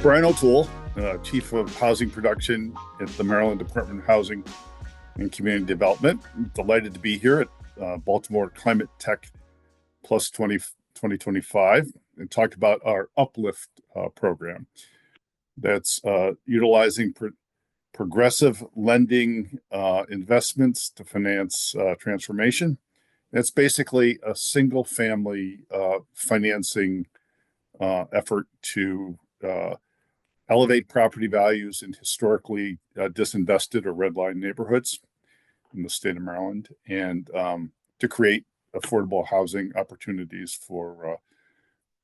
Brien O'Toole, Chief of Housing Production at the Maryland Department of Housing and Community Development. I'm delighted to be here at Baltimore Climate Tech Plus 2025 and talk about our UPLIFT program that's utilizing progressive lending investments to finance transformation. It's basically a single family financing effort to elevate property values in historically disinvested or redline neighborhoods in the state of Maryland, and to create affordable housing opportunities for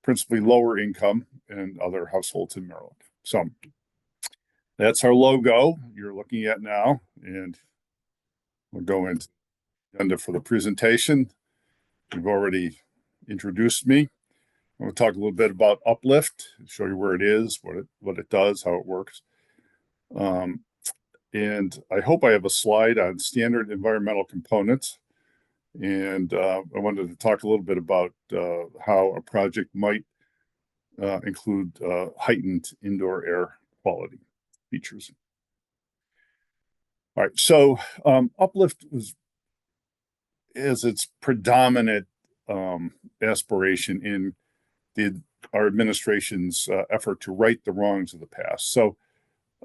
principally lower income and other households in Maryland. So that's our logo you're looking at now, and we'll go into the agenda for the presentation. You've already introduced me. I'm going to talk a little bit about UPLIFT, show you where it is, what it does, how it works. And I hope I have a slide on standard environmental components. And I wanted to talk a little bit about how a project might include heightened indoor air quality features. All right, so UPLIFT is its predominant aspiration in our administration's effort to right the wrongs of the past. So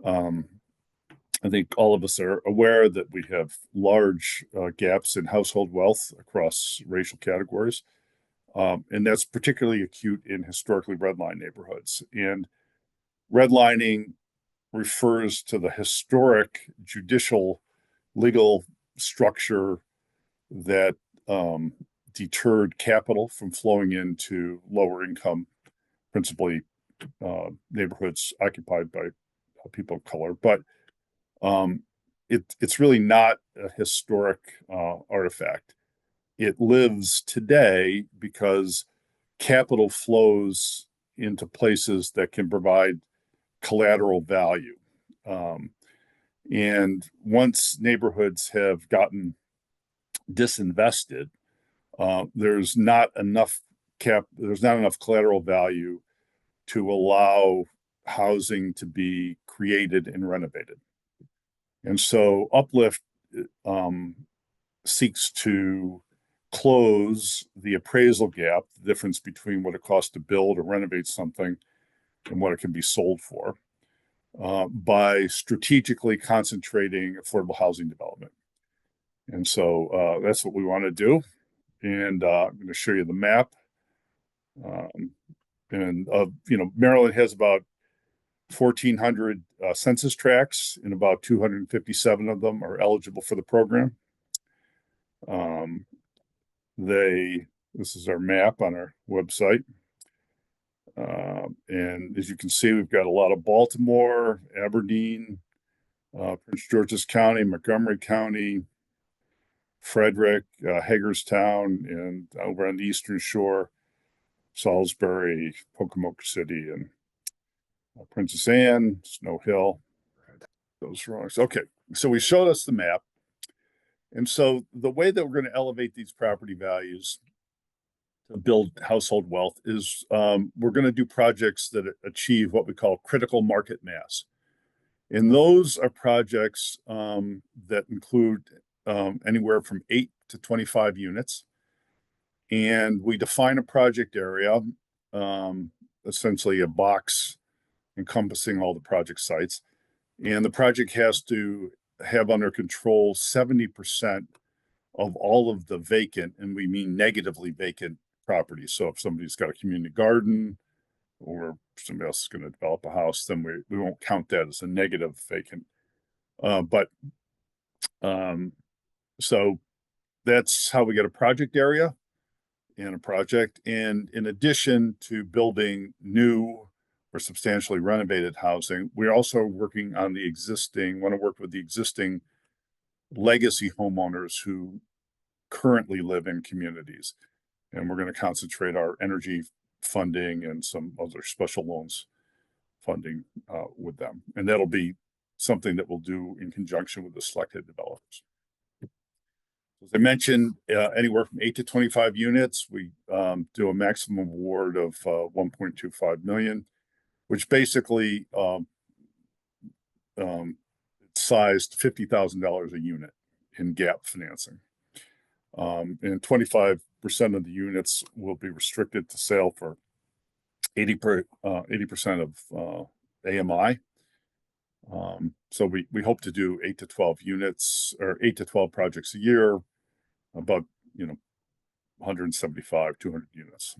I think all of us are aware that we have large gaps in household wealth across racial categories. And that's particularly acute in historically redline neighborhoods. And redlining refers to the historic judicial legal structure that deterred capital from flowing into lower income, principally neighborhoods occupied by people of color. But it's really not a historic artifact. It lives today because capital flows into places that can provide collateral value. And once neighborhoods have gotten disinvested, there's not enough collateral value to allow housing to be created and renovated. And so UPLIFT seeks to close the appraisal gap, the difference between what it costs to build or renovate something and what it can be sold for, by strategically concentrating affordable housing development. And so that's what we want to do. And I'm going to show you the map. Maryland has about 1,400 census tracts, and about 257 of them are eligible for the program. This is our map on our website. And as you can see, we've got a lot of Baltimore, Aberdeen, Prince George's County, Montgomery County, Frederick, Hagerstown, and over on the Eastern Shore, Salisbury, Pocomoke City, and Princess Anne, Snow Hill, those wrongs. Okay, so we showed us the map. And so the way that we're going to elevate these property values to build household wealth is we're going to do projects that achieve what we call critical market mass. And those are projects that include anywhere from 8 to 25 units. And we define a project area, essentially a box encompassing all the project sites. And the project has to have under control 70% of all of the vacant, and we mean negatively vacant properties. So if somebody's got a community garden or somebody else is going to develop a house, then we won't count that as a negative vacant. So that's how we get a project area in a project. And in addition to building new or substantially renovated housing, we're also working on want to work with the existing legacy homeowners who currently live in communities. And we're going to concentrate our energy funding and some other special loans funding with them. And that'll be something that we'll do in conjunction with the selected developers. As I mentioned, anywhere from 8 to 25 units, we do a maximum award of $1.25 million. which basically sized $50,000 a unit in gap financing. And 25% of the units will be restricted to sale for 80% of AMI. So we hope to do 8 to 12 units or 8 to 12 projects a year, about 175, 200 units.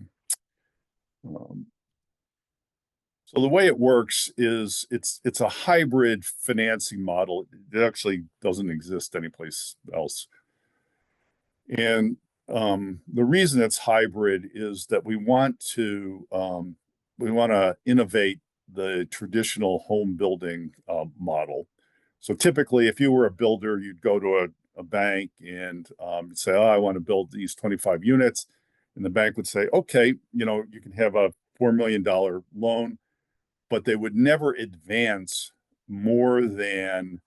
So the way it works is it's a hybrid financing model. It actually doesn't exist anyplace else. And the reason it's hybrid is that we want to innovate the traditional home building model. So typically, if you were a builder, you'd go to a bank and say, "Oh, I want to build these 25 units," and the bank would say, "Okay, you can have a $4 million loan," but they would never advance more than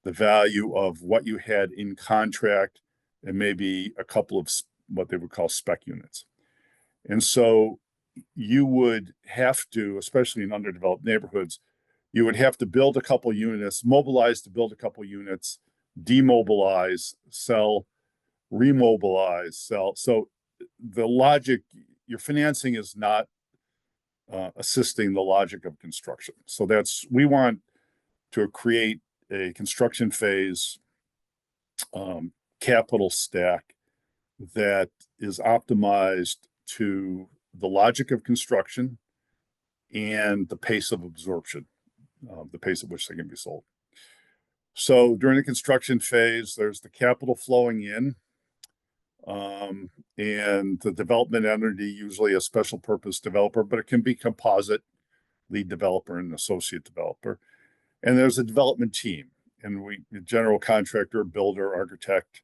the value of what you had in contract and maybe a couple of what they would call spec units. And so you would have to, especially in underdeveloped neighborhoods, you would have to build a couple units, mobilize to build a couple units, demobilize, sell, remobilize, sell. So the logic, your financing is not assisting the logic of construction. So we want to create a construction phase capital stack that is optimized to the logic of construction and the pace of absorption, the pace at which they can be sold. So during the construction phase, there's the capital flowing in, and the development entity, usually a special purpose developer, but it can be composite, lead developer and associate developer. And there's a development team, and general contractor, builder, architect,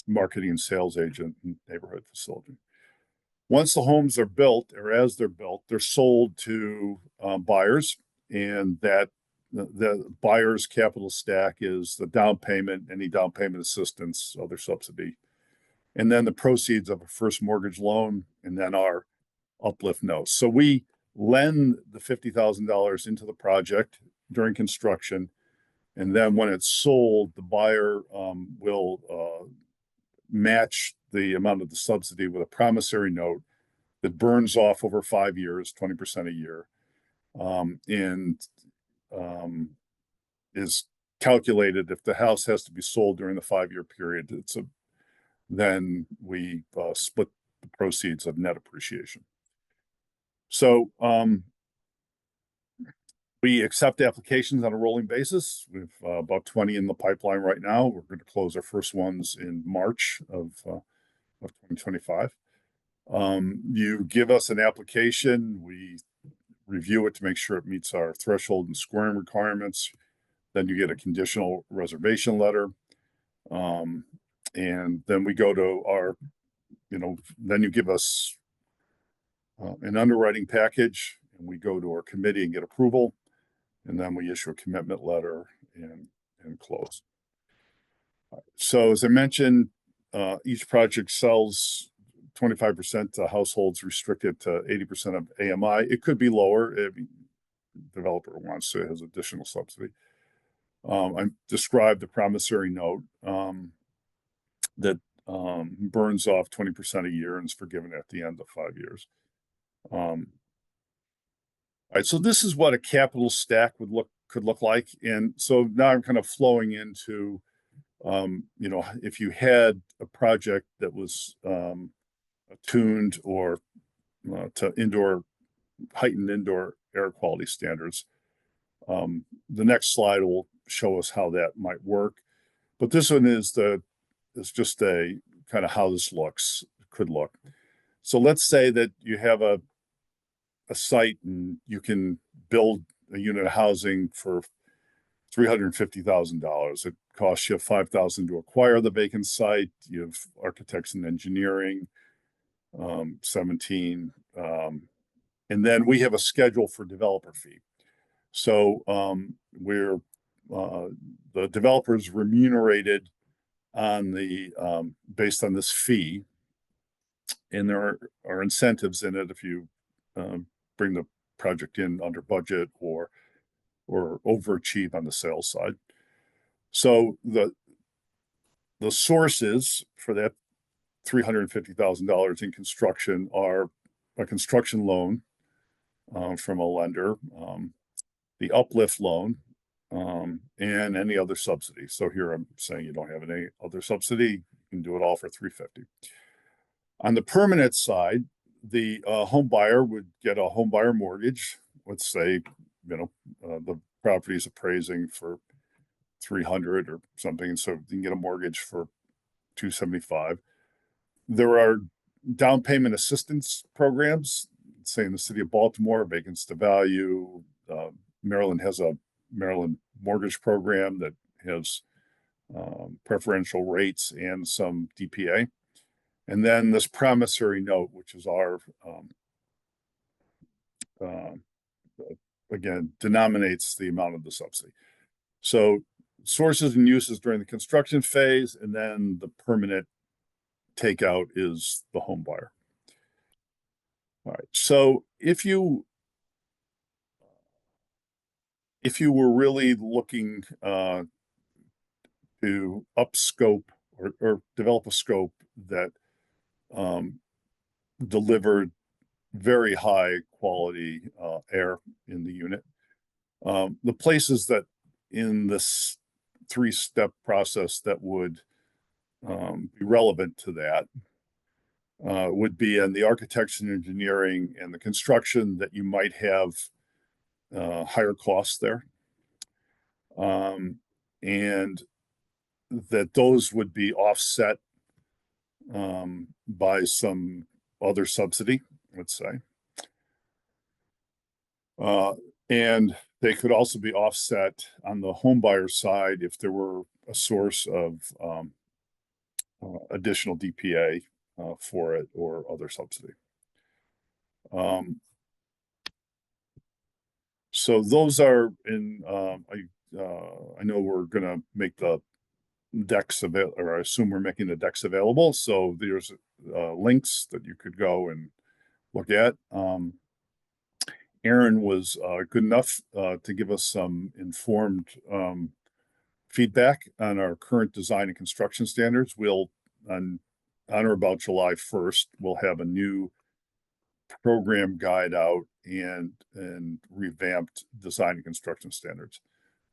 marketing and sales agent, and neighborhood facility. Once the homes are built, or as they're built, they're sold to buyers, and that the buyer's capital stack is the down payment, any down payment assistance, other subsidy, and then the proceeds of a first mortgage loan, and then our UPLIFT notes. So we lend the $50,000 into the project during construction, and then when it's sold, the buyer will match the amount of the subsidy with a promissory note that burns off over 5 years, 20% a year, and is calculated if the house has to be sold during the 5-year period. Then we split the proceeds of net appreciation. So we accept applications on a rolling basis. We've about 20 in the pipeline right now. We're going to close our first ones in March of 2025. You give us an application, we review it to make sure it meets our threshold and scoring requirements. Then you get a conditional reservation letter. And then we go to our, then you give us an underwriting package, and we go to our committee and get approval. And then we issue a commitment letter and close. So as I mentioned, each project sells 25% to households restricted to 80% of AMI. It could be lower if the developer wants to, has additional subsidy. I described the promissory note that burns off 20% a year and is forgiven at the end of 5 years. All right, so this is what a capital stack could look like. And so now I'm kind of flowing into, if you had a project that was attuned or to heightened indoor air quality standards. The next slide will show us how that might work. But this one is just a kind of how this could look. So let's say that you have a site and you can build a unit of housing for $350,000. It costs you $5,000 to acquire the vacant site. You have architects and engineering, 17, and then we have a schedule for developer fee. So the developer's remunerated based on this fee, and there are incentives in it if you bring the project in under budget or overachieve on the sales side. So the sources for that $350,000 in construction are a construction loan from a lender, the UPLIFT loan, and any other subsidy. So here I'm saying you don't have any other subsidy, you can do it all for $350,000. On the permanent side, the home buyer would get a home buyer mortgage. Let's say, the property is appraising for 300 or something, so you can get a mortgage for 275. There are down payment assistance programs, say in the city of Baltimore, vacancy to value. Maryland has a Maryland mortgage program that has preferential rates and some DPA. And then this promissory note, which is our, again, denominates the amount of the subsidy. So sources and uses during the construction phase, and then the permanent takeout is the home buyer. All right. So if you were really looking to up scope or develop a scope that delivered very high quality air in the unit, the places that in this 3-step process that would be relevant to that would be in the architecture and engineering and the construction that you might have higher costs there. And that those would be offset by some other subsidy, let's say. And they could also be offset on the home buyer side if there were a source of additional DPA for it or other subsidy. So those are in, I know we're going to make the decks available, or I assume we're making the decks available. So there's links that you could go and look at. Aaron was good enough to give us some informed feedback on our current design and construction standards. We'll, on or about July 1st, we'll have a new program guide out and revamped design and construction standards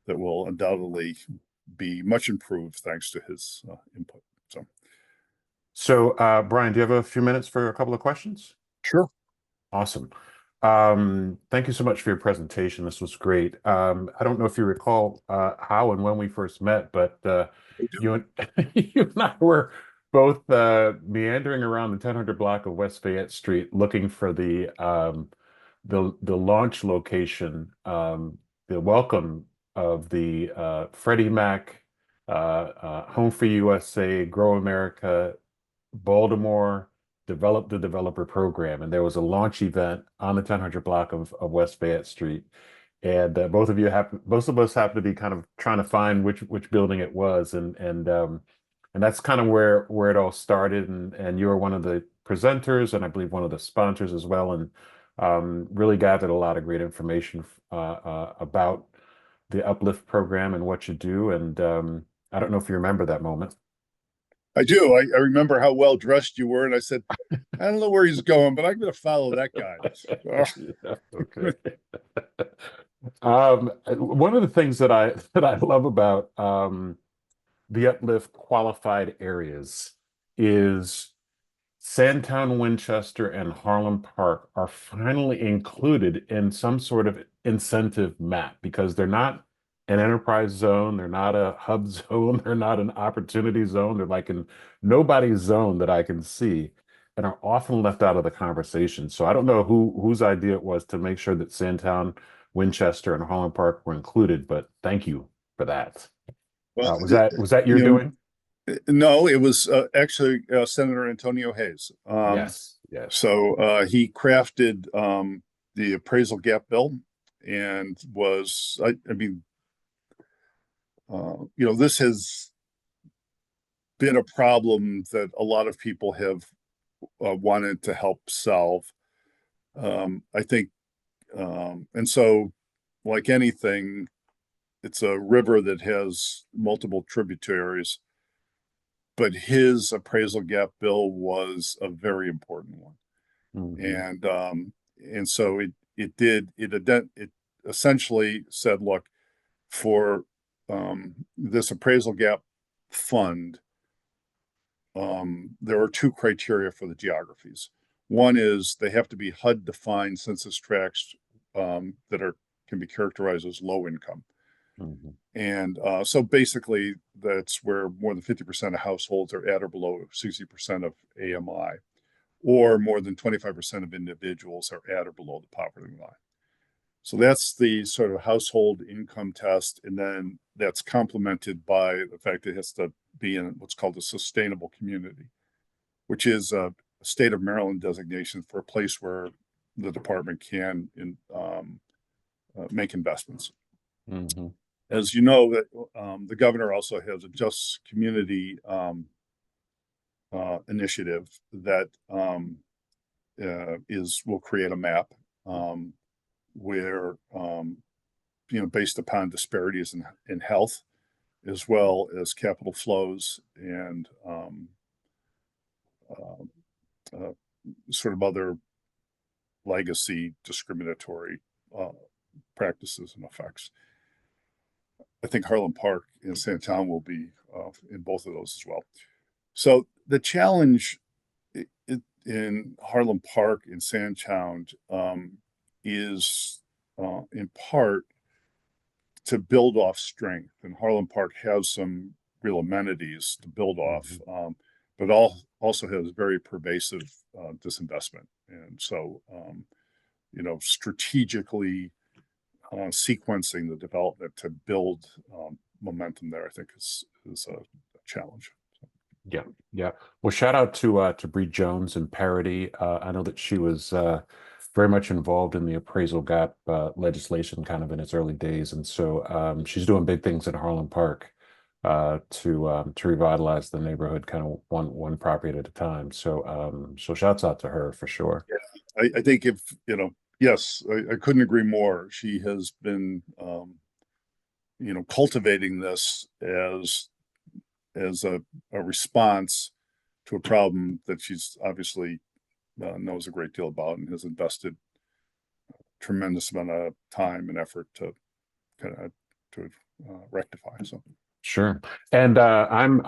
that will undoubtedly be much improved thanks to his input. So, Brien, do you have a few minutes for a couple of questions? Sure. Awesome. Thank you so much for your presentation. This was great. I don't know if you recall how and when we first met, but you and you and I were both meandering around the 1000 block of West Fayette Street looking for the launch location, the welcome of the Freddie Mac, Home for USA, Grow America, Baltimore developed the developer program, and there was a launch event on the 1000 block of West Fayette Street, and both of us happen to be kind of trying to find which building it was, and that's kind of where it all started, and you were one of the presenters, and I believe one of the sponsors as well, and really gathered a lot of great information about the UPLIFT program and what you do, and I don't know if you remember that moment. I do. I remember how well dressed you were, and I said, I don't know where he's going, but I'm going to follow that guy. Yeah, okay. One of the things that I love about the UPLIFT qualified areas is Sandtown, Winchester, and Harlem Park are finally included in some sort of incentive map because they're not an enterprise zone, they're not a hub zone, they're not an opportunity zone, they're like in nobody's zone that I can see, and are often left out of the conversation. So I don't know whose idea it was to make sure that Sandtown, Winchester, and Harlem Park were included, but thank you for that. Well, was that your doing? No, it was actually Senator Antonio Hayes. Yes. So he crafted the appraisal gap bill and was, I mean, this has been a problem that a lot of people have wanted to help solve. I think And so, like anything, it's a river that has multiple tributaries, but his appraisal gap bill was a very important one. Hmm. And so it essentially said, look, for this appraisal gap fund, there are two criteria for the geographies. One is they have to be HUD defined census tracts that are can be characterized as low income. Hmm. And so basically, that's where more than 50% of households are at or below 60% of AMI, or more than 25% of individuals are at or below the poverty line. So that's the sort of household income test. And then that's complemented by the fact that it has to be in what's called a sustainable community, which is a state of Maryland designation for a place where the department can make investments. Hmm. As you know, that the governor also has a just community initiative that will create a map where based upon disparities in health as well as capital flows and uh, sort of other legacy discriminatory uh, practices and effects. I think Harlem Park and Sandtown will be in both of those as well. So the challenge in Harlem Park and Sandtown is in part to build off strength. And Harlem Park has some real amenities to build off, Hmm. but also has very pervasive disinvestment. And so, strategically sequencing the development to build momentum there, I think is a challenge. Yeah, yeah. Well, shout out to Bree Jones and Parity. I know that she was very much involved in the appraisal gap legislation kind of in its early days, and so she's doing big things in Harlem Park to revitalize the neighborhood, kind of one property at a time. So shouts out to her for sure. Yeah, I think if yes, I couldn't agree more. She has been cultivating this as a response to a problem that she's obviously knows a great deal about and has invested tremendous amount of time and effort to kind of to rectify. So Sure. And I'm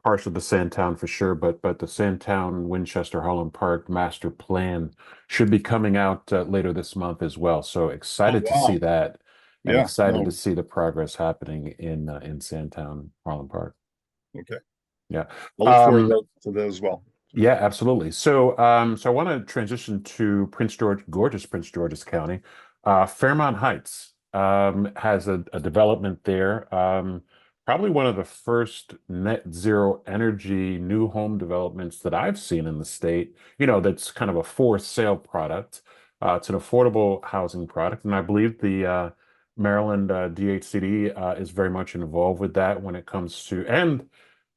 partial to Sandtown for sure, but the Sandtown Winchester Harlem Park master plan should be coming out later this month as well. So oh excited to see wow, that, and yeah, excited to no, see the progress happening in Sandtown Harlem Park. okay, Yeah. I look forward Um, to that as well. yeah, absolutely. So I want to transition to gorgeous Prince George's County. Fairmount Heights has a development there. Probably one of the first net zero energy new home developments that I've seen in the state. That's kind of a for sale product. It's an affordable housing product, and I believe the Maryland DHCD is very much involved with that when it comes to, and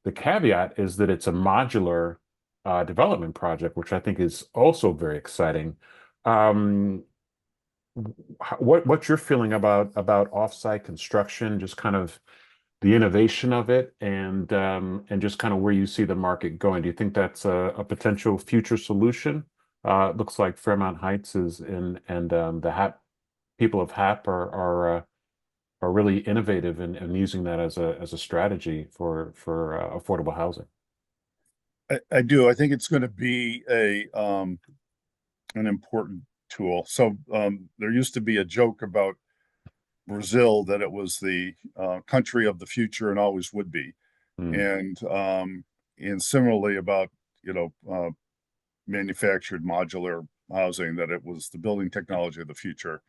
the caveat is that it's a modular development project, which I think is also very exciting. Um, what's your feeling about offsite construction, just kind of the innovation of it, and just kind of where you see the market going? Do you think that's a potential future solution? It looks like Fairmount Heights is in, and the HAP people of HAP are really innovative in using that as a strategy for affordable housing. I do. I think it's going to be a an important tool. So there used to be a joke about Brazil that it was the country of the future and always would be, Mm, and similarly about you know uh, manufactured modular housing that it was the building technology of the future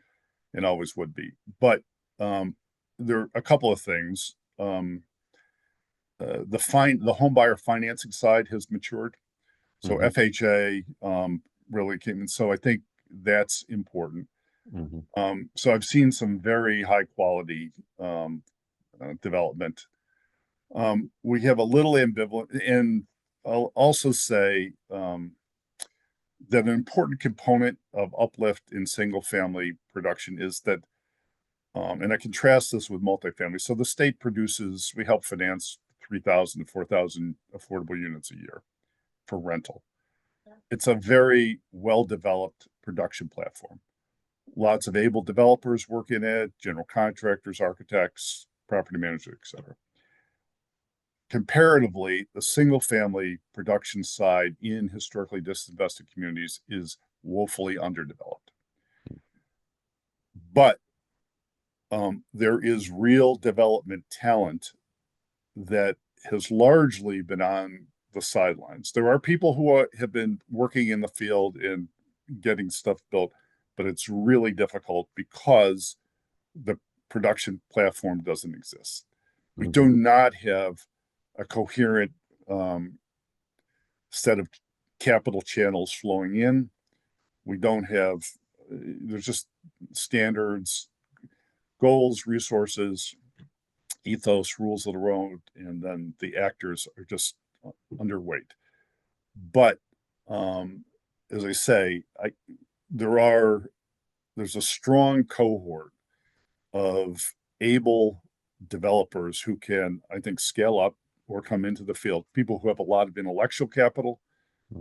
and always would be. But there are a couple of things. The home buyer financing side has matured, so hmm. FHA really came in. So I think that's important. Hmm. So I've seen some very high quality development. We have a little ambivalent, and I'll also say that an important component of uplift in single family production is that, and I contrast this with multifamily. So the state produces, we help finance 3,000 to 4,000 affordable units a year for rental. It's a very well-developed production platform. Lots of able developers work in it, general contractors, architects, property managers, et cetera. Comparatively, the single family production side in historically disinvested communities is woefully underdeveloped. But there is real development talent that has largely been on the sidelines. There are people who have been working in the field and getting stuff built, but it's really difficult because the production platform doesn't exist. We do not have a coherent set of capital channels flowing in. We don't have, there's just standards, goals, resources, ethos, rules of the road, and then the actors are just underweight. But as I say, there's a strong cohort of able developers who can, I think, scale up or come into the field. People who have a lot of intellectual capital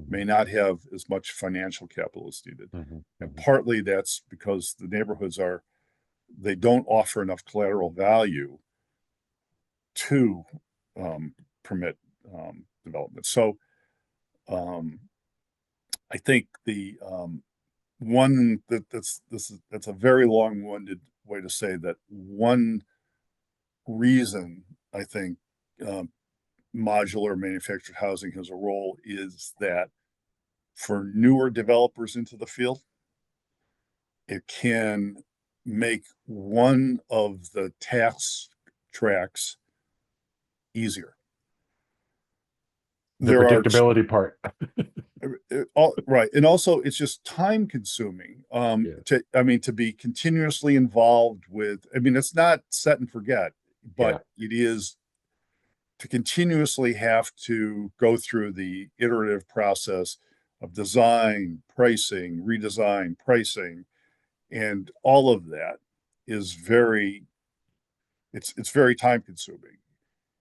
may not have as much financial capital as needed. And partly that's because the neighborhoods they don't offer enough collateral value to permit development. So I think the that's a very long-winded way to say that one reason I think modular manufactured housing has a role is that for newer developers into the field, it can make one of the tax tracks easier. The predictability part. Right. And also it's just time consuming to be continuously involved with, it's not set and forget, but it is to continuously have to go through the iterative process of design, pricing, redesign, pricing, and all of that is it's very time consuming.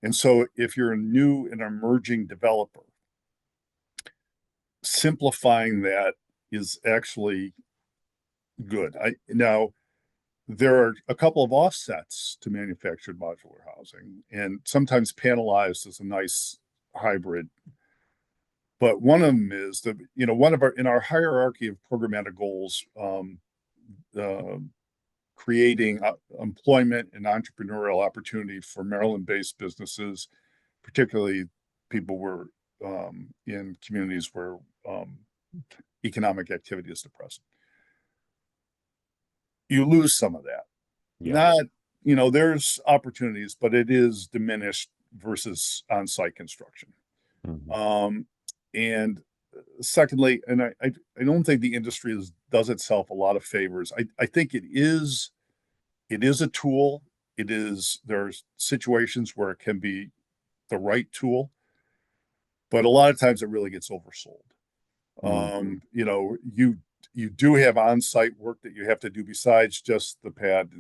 And so if you're a new and emerging developer, simplifying that is actually good. Now there are a couple of offsets to manufactured modular housing, and sometimes panelized is a nice hybrid. But one of them is that, in our hierarchy of programmatic goals, creating employment and entrepreneurial opportunity for Maryland-based businesses, particularly people were in communities where economic activity is depressed. You lose some of that. Not, there's opportunities, but it is diminished versus on-site construction. And secondly, and I don't think the industry does itself a lot of favors. I think it is a tool. There's situations where it can be the right tool, but a lot of times it really gets oversold. You do have on-site work that you have to do besides just the pad.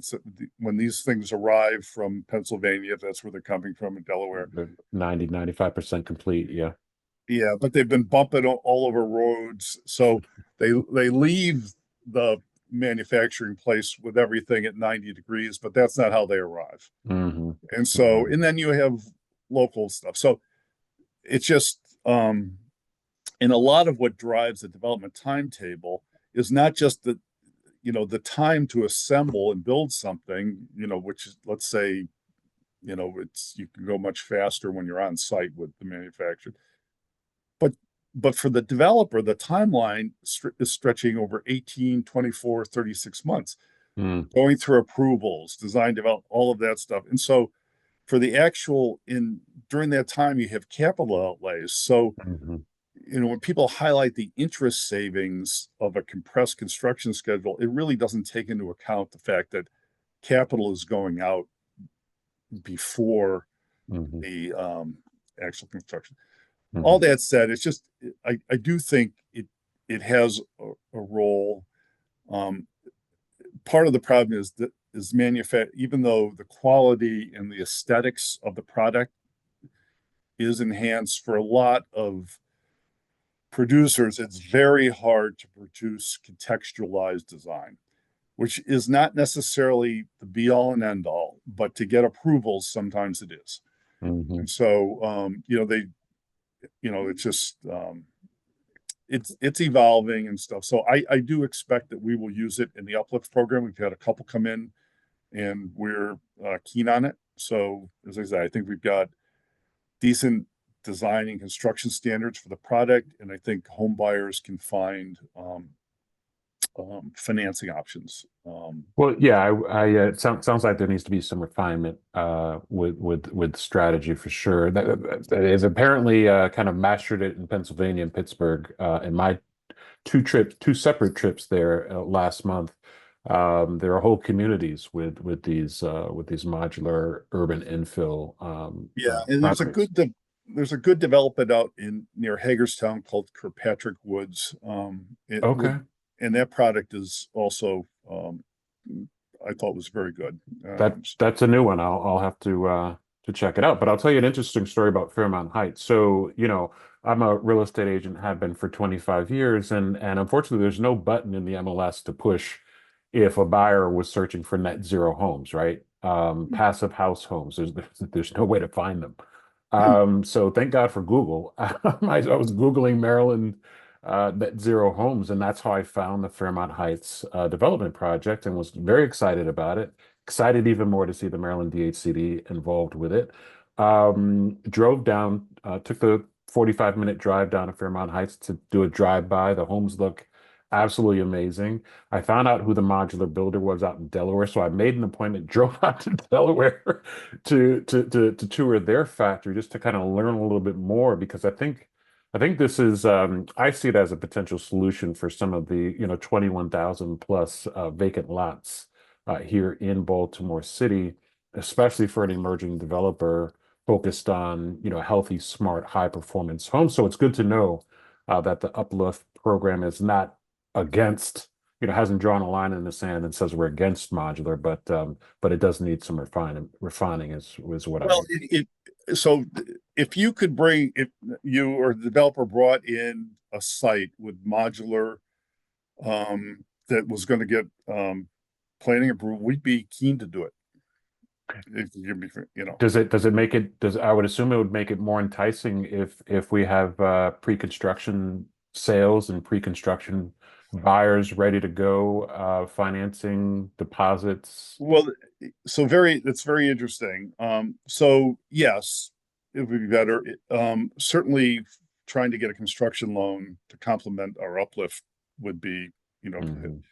When these things arrive from Pennsylvania, if that's where they're coming from, in Delaware, 95% complete. Yeah, but they've been bumping all over roads, so they leave the manufacturing place with everything at 90 degrees, but that's not how they arrive. And so, and then you have local stuff. So it's just, and a lot of what drives the development timetable is not just the time to assemble and build something, which is, let's say, you can go much faster when you're on site with the manufacturer. But for the developer, the timeline is stretching over 18, 24, 36 months, going through approvals, design, develop, all of that stuff. And so for the during that time, you have capital outlays. So, when people highlight the interest savings of a compressed construction schedule, it really doesn't take into account the fact that capital is going out before the actual construction. All that said, it's just I do think it has a role. Um, Part of the problem is that even though the quality and the aesthetics of the product is enhanced for a lot of producers, it's very hard to produce contextualized design, which is not necessarily the be all and end all, but to get approvals, sometimes it is. Mhm. And so, it's just, it's evolving and stuff. So I do expect that we will use it in the Uplift program. We've had a couple come in and we're keen on it. So as I said, I think we've got decent design and construction standards for the product, and I think home buyers can find financing options. Well, yeah, it sounds like there needs to be some refinement with strategy for sure. That is apparently kind of mastered it in Pennsylvania and Pittsburgh in my two separate trips there last month. There are whole communities with these modular urban infill Yeah, and projects. there's a good development out in near Hagerstown called Kirkpatrick Woods. It Okay. would, and that product is also I thought was very good. That's a new one. I'll have to check it out. But I'll tell you an interesting story about Fairmount Heights. So, I'm a real estate agent, have been for 25 years, and unfortunately there's no button in the MLS to push if a buyer was searching for net zero homes, right? Passive house homes. There's no way to find them. So thank God for Google. I was Googling Maryland net zero homes, and that's how I found the Fairmount Heights development project and was very excited about it. Excited even more to see the Maryland DHCD involved with it. Drove down, took the 45-minute drive down to Fairmount Heights to do a drive-by. The homes look absolutely amazing. I found out who the modular builder was out in Delaware, so I made an appointment, drove out to Delaware to tour their factory just to kind of learn a little bit more because I think this is I see it as a potential solution for some of the 21,000 plus vacant lots here in Baltimore City, especially for an emerging developer focused on healthy, smart, high performance homes. So it's good to know that the Uplift program is not against, hasn't drawn a line in the sand and says we're against modular, but it does need some refining is what I'm Well, hearing. so if you or the developer brought in a site with modular that was going to get planning approval, we'd be keen to do it. If you be, Does it make it does I would assume it would make it more enticing if we have pre-construction sales and pre-construction buyers ready to go, financing deposits. well, that's very interesting. So yes, it would be better. Certainly, trying to get a construction loan to complement our uplift would be, Mhm.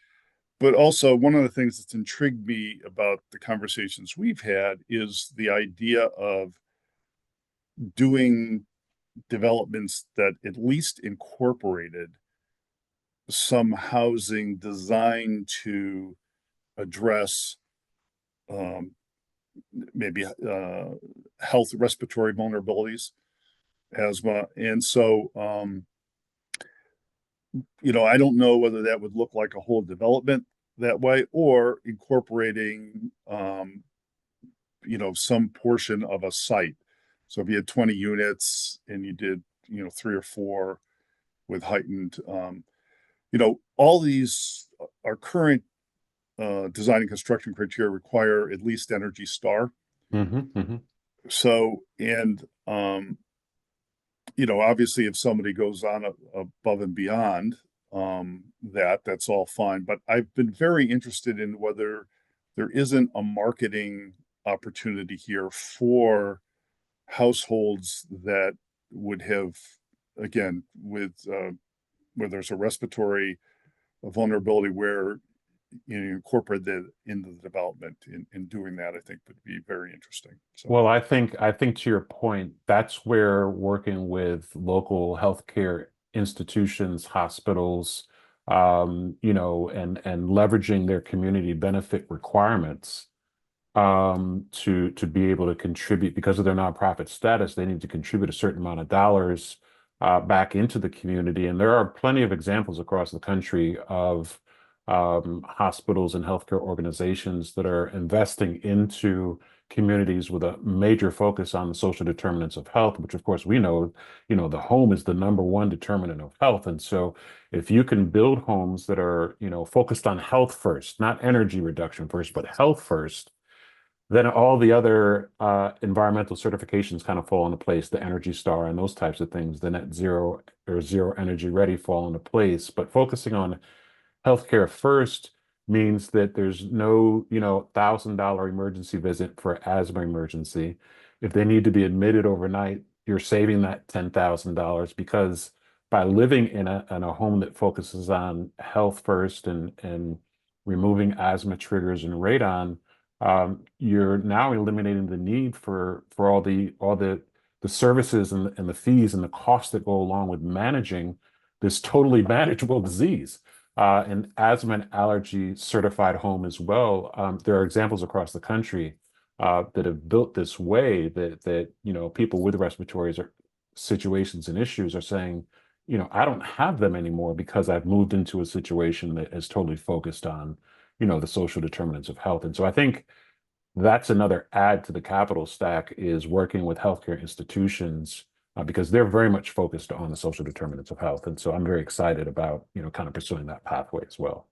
but also one of the things that's intrigued me about the conversations we've had is the idea of doing developments that at least incorporated some housing designed to address um, maybe health respiratory vulnerabilities, asthma. And so, I don't know whether that would look like a whole development that way or incorporating, some portion of a site. So if you had 20 units and you did, three or four with heightened, all these our current design and construction criteria require at least Energy Star. Hmm. Hmm. So, and obviously, if somebody goes on above and beyond that's all fine. But I've been very interested in whether there isn't a marketing opportunity here for households that would have, again, with where there's a respiratory vulnerability where incorporate that into the development in doing that, I think would be very interesting. So Well, I think to your point, that's where working with local healthcare institutions, hospitals, and leveraging their community benefit requirements to be able to contribute because of their nonprofit status, they need to contribute a certain amount of dollars back into the community. And there are plenty of examples across the country of hospitals and healthcare organizations that are investing into communities with a major focus on the social determinants of health, which of course we know, the home is the number one determinant of health. And so if you can build homes that are, focused on health first, not energy reduction first, but health first, then all the other environmental certifications kind of fall into place, the Energy Star and those types of things, the net zero or zero energy ready fall into place. But focusing on healthcare first means that there's no, $1,000 emergency visit for asthma emergency. If they need to be admitted overnight, you're saving that $10,000 because by living in a home that focuses on health first and removing asthma triggers and radon, you're now eliminating the need for all the services and the fees and the costs that go along with managing this totally manageable disease. An asthma and allergy certified home as well. There are examples across the country that have built this way that people with respiratory situations and issues are saying, I don't have them anymore because I've moved into a situation that is totally focused on, the social determinants of health. And so I think that's another add to the capital stack is working with healthcare institutions because they're very much focused on the social determinants of health. And so I'm very excited about, kind of pursuing that pathway as well.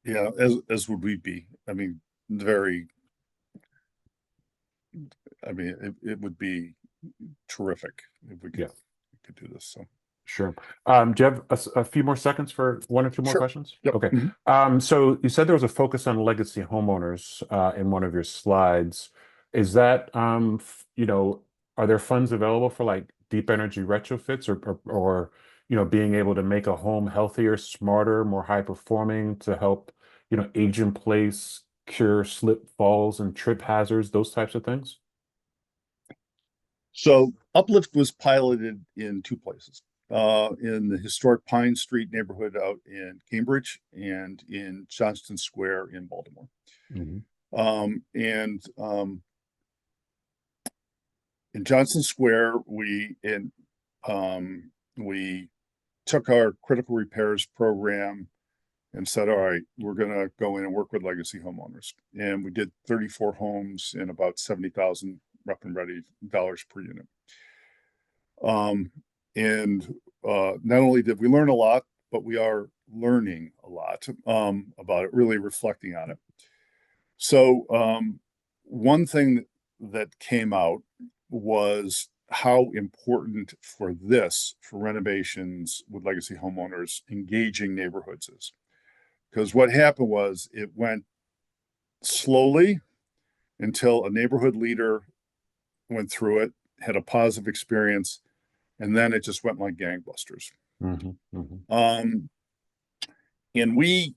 Yeah, as would we be. I mean, it would be terrific if we Yeah, could do this. So sure. Do you have a few more seconds for one or two more sure. questions? Yep. Okay. Mhm. So you said there was a focus on legacy homeowners in one of your slides. Is that, are there funds available for like deep energy retrofits or being able to make a home healthier, smarter, more high performing to help, age in place, cure slip, falls, and trip hazards, those types of things? So Uplift was piloted in two places. In the historic Pine Street neighborhood out in Cambridge and in Johnston Square in Baltimore. Hmm. And in Johnston Square, we took our critical repairs program and said, all right, we're going to go in and work with legacy homeowners. And we did 34 homes in about 70,000 rough and ready dollars per unit. And not only did we learn a lot, but we are learning a lot about it, really reflecting on it. So one thing that came out was how important for renovations with legacy homeowners, engaging neighborhoods is. Because what happened was it went slowly until a neighborhood leader went through it, had a positive experience, and then it just went like gangbusters. Hmm. Hmm. Um, and we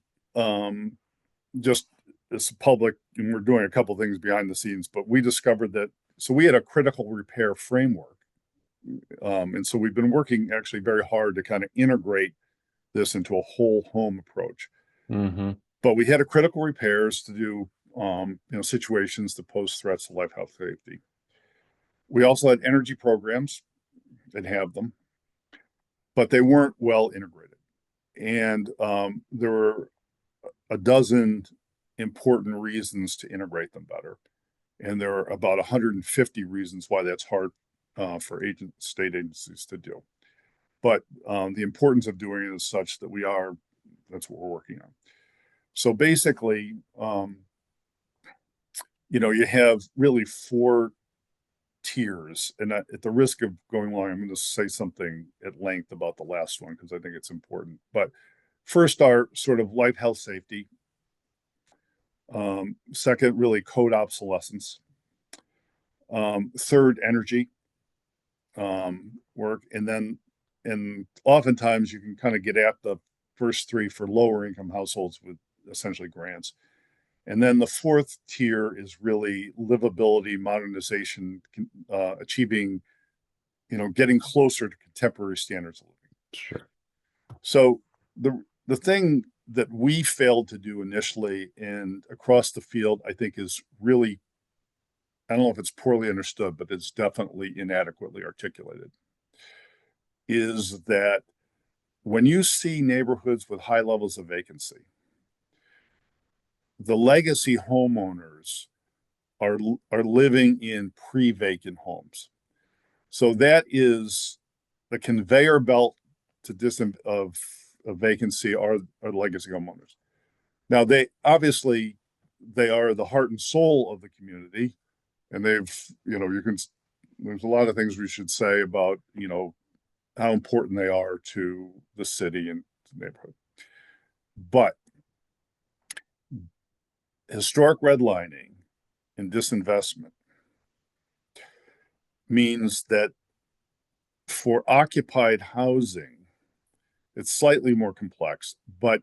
just as public, and we're doing a couple things behind the scenes, but we discovered that so we had a critical repair framework. And so we've been working actually very hard to kind of integrate this into a whole home approach. Hmm. But we had a critical repairs to do situations that pose threats to life, health, safety. We also had energy programs that have them, but they weren't well integrated. And there were a dozen important reasons to integrate them better. And there are about 150 reasons why that's hard for state agencies to do. But the importance of doing it is such that that's what we're working on. So basically, you have really four tiers. And at the risk of going long, I'm going to say something at length about the last one because I think it's important. But first are sort of life, health, safety. Second, really code obsolescence. Third, energy work. And oftentimes you can kind of get at the first three for lower income households with essentially grants. And then the fourth tier is really livability, modernization, achieving, getting closer to contemporary standards of living. Sure. So the thing that we failed to do initially and across the field, I think is really, I don't know if it's poorly understood, but it's definitely inadequately articulated, is that when you see neighborhoods with high levels of vacancy, the legacy homeowners are living in pre-vacant homes. So that is the conveyor belt to of vacancy are legacy homeowners. Now they obviously they are the heart and soul of the community, and you can there's a lot of things we should say about how important they are to the city and the neighborhood. But historic redlining and disinvestment means that for occupied housing, it's slightly more complex, but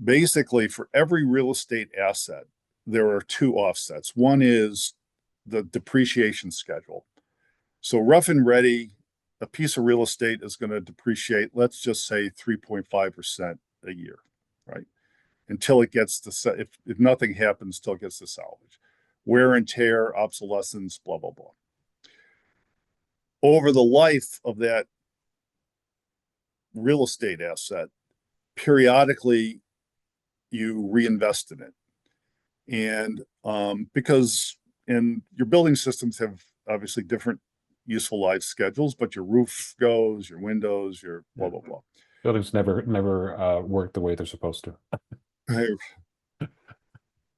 basically for every real estate asset, there are two offsets. One is the depreciation schedule. So rough and ready, a piece of real estate is going to depreciate, let's just say 3.5% a year, right? Until it gets to, if nothing happens, till it gets to salvage. Wear and tear, obsolescence, blah, blah, blah. Over the life of that real estate asset, periodically you reinvest in it. And because your building systems have obviously different useful life schedules, but your roof goes, your windows, your blah, blah, blah. Buildings never work the way they're supposed to.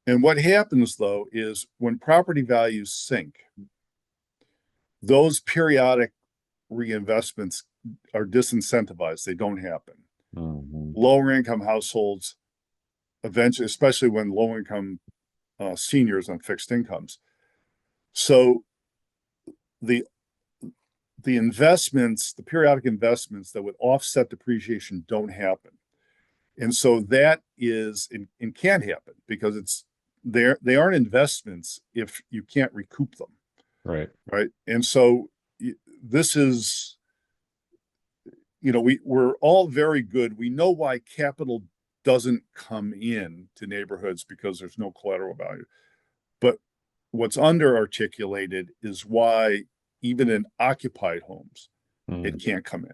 And what happens though is when property values sink, those periodic reinvestments are disincentivized. They don't happen. Mm-hmm. Lower income households eventually, especially when low income seniors on fixed incomes. So the investments, the periodic investments that would offset depreciation don't happen. And so that is and can't happen because they aren't investments if you can't recoup them. Right. Right. And so this is, we're all very good. We know why capital doesn't come in to neighborhoods because there's no collateral value. But what's underarticulated is why even in occupied homes, it can't come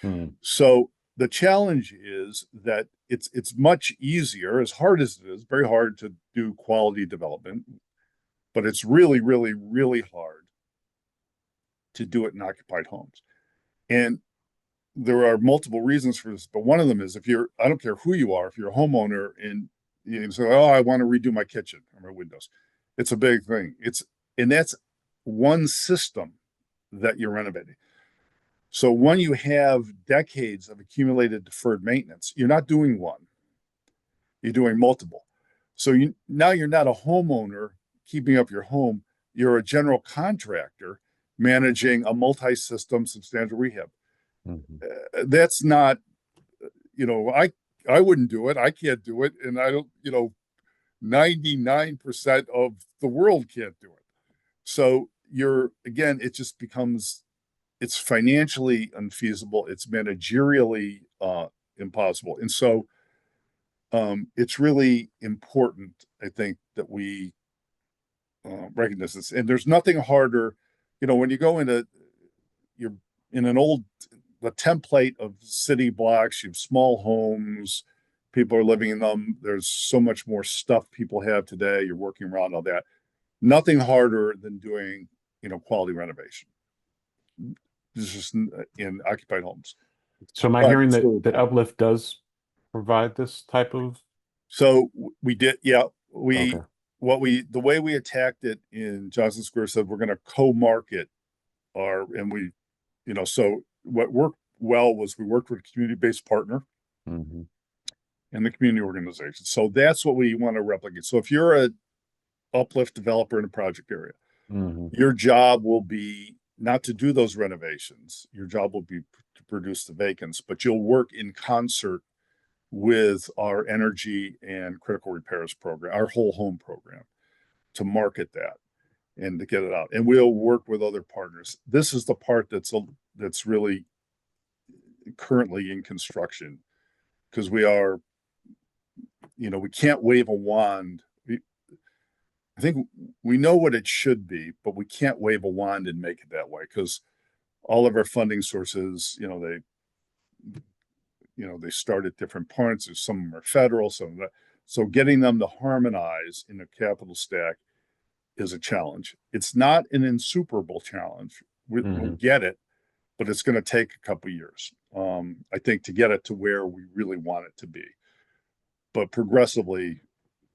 in. So the challenge is that it's much easier, as hard as it is, very hard to do quality development, but it's really, really, really hard to do it in occupied homes. And there are multiple reasons for this, but one of them is I don't care who you are, if you're a homeowner and you say, oh, I want to redo my kitchen or my windows, it's a big thing. And that's one system that you're renovating. So when you have decades of accumulated deferred maintenance, you're not doing one, you're doing multiple. So now you're not a homeowner keeping up your home, you're a general contractor managing a multi-system substantial rehab. Mm-hmm. That's not, I wouldn't do it. I can't do it. And I don't, 99% of the world can't do it. So again, it just becomes, it's financially unfeasible. It's managerially impossible. And so it's really important, I think, that we recognize this. And there's nothing harder, when you go you're in the template of city blocks, you have small homes, people are living in them. There's so much more stuff people have today. You're working around all that. Nothing harder than doing, quality renovation. This is in occupied homes. So am I hearing that UPLIFT does provide this type of? So we did, yeah. Okay. The way we attacked it in Johnson Square said we're going to co-market so what worked well was we worked with a community-based partner Mm-hmm. and the community organization. So that's what we want to replicate. So if you're a UPLIFT developer in a project area, Mm-hmm. your job will be not to do those renovations. Your job will be to produce the vacants, but you'll work in concert with our energy and critical repairs program, our whole home program, to market that and to get it out. And we'll work with other partners. This is the part that's really currently in construction because we can't wave a wand. I think we know what it should be, but we can't wave a wand and make it that way because all of our funding sources, they start at different points. Some of them are federal, some of that. So getting them to harmonize in a capital stack is a challenge. It's not an insuperable challenge. We'll get it, but it's going to take a couple years, I think, to get it to where we really want it to be. But progressively,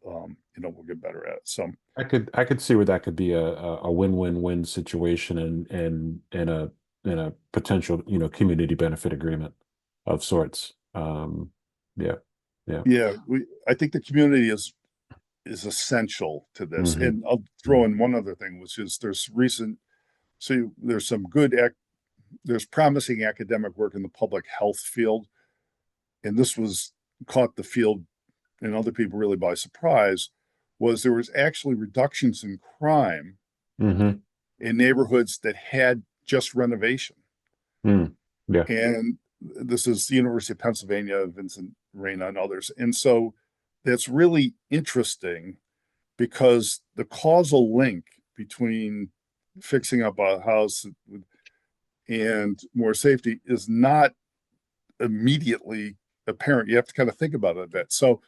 we'll get better at it. So I could see where that could be a win-win-win situation and in a potential, community benefit agreement of sorts. Yeah. I think the community is essential to this. And I'll throw in one other thing, which is there's some there's promising academic work in the public health field, and this caught the field and other people really by surprise. There was actually reductions in crime in neighborhoods that had just renovation. Yeah. And this is the University of Pennsylvania, Vincent Reyna and others. And so that's really interesting because the causal link between fixing up a house and more safety is not immediately apparent. You have to kind of think about it a bit. So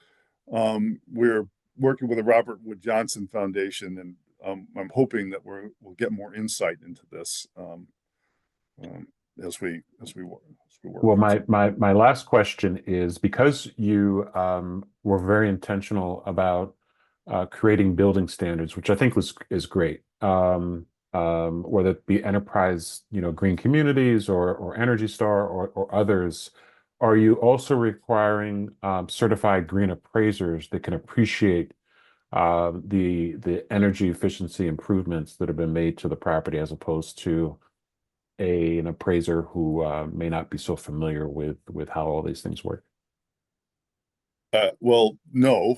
we're working with the Robert Wood Johnson Foundation, and I'm hoping that we'll get more insight into this as we work. Well, my last question is, because you were very intentional about creating building standards, which I think is great, whether it be enterprise, green communities or Energy Star or others. Are you also requiring certified green appraisers that can appreciate the energy efficiency improvements that have been made to the property, as opposed to an appraiser who may not be so familiar with how all these things work? Well, no.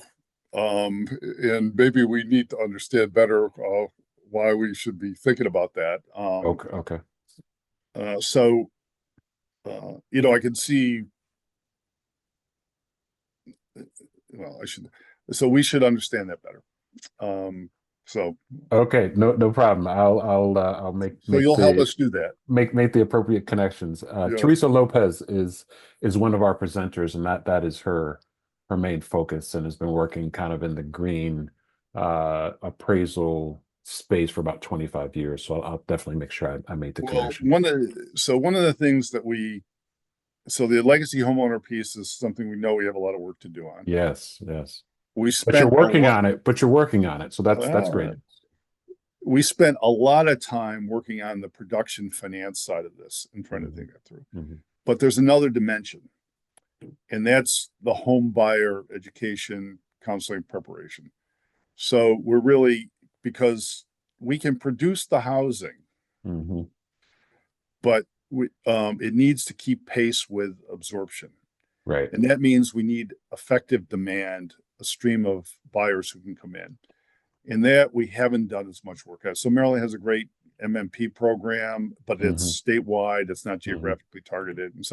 And maybe we need to understand better why we should be thinking about that. Okay. So, I can see. Well, we should understand that better. Okay, no problem. I'll make. So you'll help us do that. Make the appropriate connections. Teresa Lopez is one of our presenters, and that is her main focus, and has been working kind of in the green appraisal space for about 25 years. So I'll definitely make sure I made the connection. One of the things that the legacy homeowner piece is something we know we have a lot of work to do on. Yes. But you're working on it. So that's great. We spent a lot of time working on the production finance side of this and trying to think that through. But there's another dimension, and that's the home buyer education, counseling, preparation. So we're really, because we can produce the housing, but it needs to keep pace with absorption. Right. And that means we need effective demand, a stream of buyers who can come in. And that we haven't done as much work at. So Maryland has a great MMP program, but it's statewide. It's not geographically targeted. And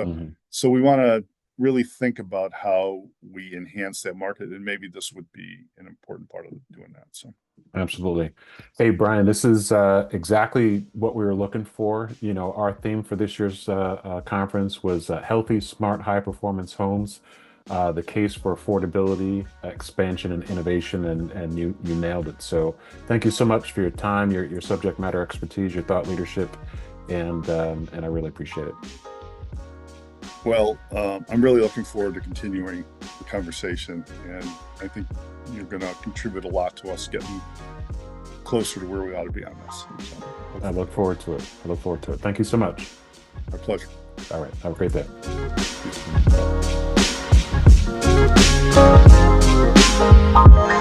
so we want to really think about how we enhance that market. And maybe this would be an important part of doing that. So absolutely. Hey, Brien, this is exactly what we were looking for. Our theme for this year's conference was healthy, smart, high-performance homes. The case for affordability, expansion, and innovation, and you nailed it. So thank you so much for your time, your subject matter expertise, your thought leadership, and I really appreciate it. Well, I'm really looking forward to continuing the conversation, and I think you're going to contribute a lot to us getting closer to where we ought to be on this. So, I look forward to it. Thank you so much. My pleasure. All right. Have a great day. Thank you.